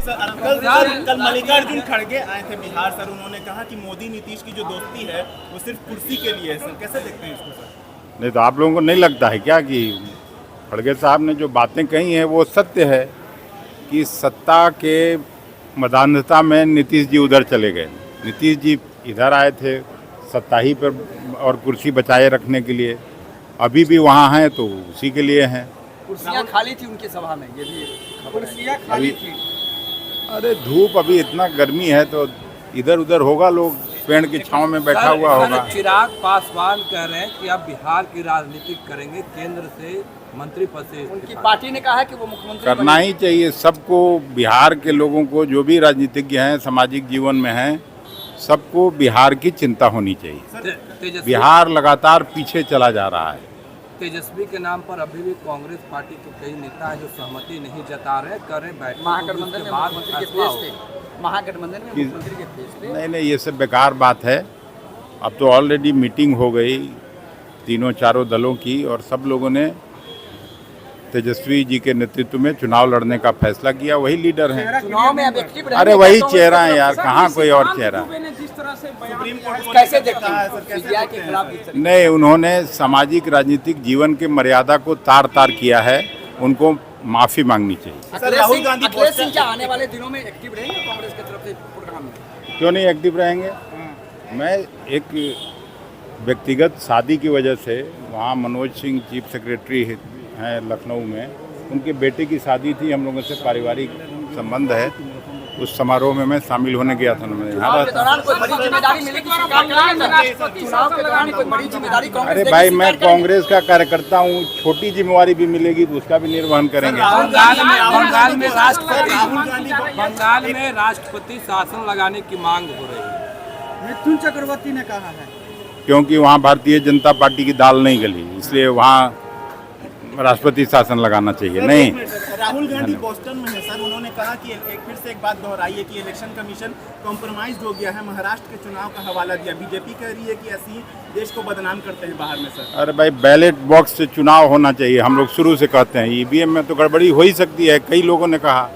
कल मल्लिकार्जुन खड़गे आए थे बिहार सर, उन्होंने कहा कि मोदी नीतीश की जो दोस्ती है वो सिर्फ कुर्सी के लिए है सर, कैसे देखते हैं इसको सर? नहीं तो आप लोगों को नहीं लगता है क्या कि खड़गे साहब ने जो बातें कही हैं वो सत्य है कि सत्ता के मदान्धता में नीतीश जी उधर चले गए, नीतीश जी इधर आए थे सत्ता ही पर और कुर्सी बचाए रखने के लिए, अभी भी वहाँ हैं तो उसी के लिए हैं। कुर्सियाँ खाली थी उनकी सभा में, ये भी कुर्सियाँ खाली थी। अरे धूप अभी इतना गर्मी है तो इधर उधर होगा, लोग पेड़ की छांव में बैठा हुआ होगा। चिराग पासवान कह रहे हैं कि आप बिहार की राजनीति करेंगे, केंद्र से मंत्री पद से उनकी पार्टी ने कहा है कि वो मुख्यमंत्री करना ही चाहिए सबको, बिहार के लोगों को जो भी राजनीतिज्ञ हैं सामाजिक जीवन में हैं सबको बिहार की चिंता होनी चाहिए। बिहार लगातार पीछे चला जा रहा है। तेजस्वी के नाम पर अभी भी कांग्रेस पार्टी के कई नेता हैं जो सहमति नहीं जता रहे, कर रहे बैठक महागठबंधन में मुख्यमंत्री के फेस पे, महागठबंधन में मुख्यमंत्री के फेस पे। नहीं ये सब बेकार बात है। अब तो ऑलरेडी मीटिंग हो गई तीनों चारों दलों की और सब लोगों ने तेजस्वी जी के नेतृत्व में चुनाव लड़ने का फैसला किया, वही लीडर हैं। चुनाव में अब एक्टिव अरे वही चेहरा है यार, कहाँ कोई और चेहरा। कैसे देखते हैं सीबीआई के खिलाफ? नहीं, उन्होंने सामाजिक राजनीतिक जीवन के मर्यादा को तार तार किया है, उनको माफी मांगनी चाहिए। अखिलेश सिंह क्या आने वाले दिनों में एक्टिव रहेंगे कांग्रेस की तरफ से प्रोग्राम में? क्यों नहीं एक्टिव रहेंगे? मैं एक व्यक्तिगत शादी की वजह से वहाँ मनोज सिंह चीफ सेक्रेटरी हैं लखनऊ में, उनके बेटे की शादी थी, हम लोगों से पारिवारिक संबंध है, उस समारोह में मैं शामिल होने गया था। अरे भाई मैं कांग्रेस का कार्यकर्ता हूँ, छोटी जिम्मेवारी भी मिलेगी तो उसका भी निर्वहन करेंगे। बंगाल में राष्ट्रपति शासन लगाने की मांग हो रही है, मिथुन चक्रवर्ती ने कहा है, क्योंकि वहाँ भारतीय जनता पार्टी की दाल नहीं गली, इसलिए वहाँ राष्ट्रपति शासन लगाना चाहिए। नहीं, राहुल गांधी बोस्टन में है सर, उन्होंने कहा कि फिर से एक बात दोहराई है कि इलेक्शन कमीशन कॉम्प्रोमाइज हो गया है, महाराष्ट्र के चुनाव का हवाला दिया। बीजेपी कह रही है कि ऐसे ही देश को बदनाम करते हैं बाहर में सर। अरे भाई बैलेट बॉक्स से चुनाव होना चाहिए, हम लोग शुरू से कहते हैं। ईवीएम में तो गड़बड़ी हो ही सकती है, कई लोगों ने कहा।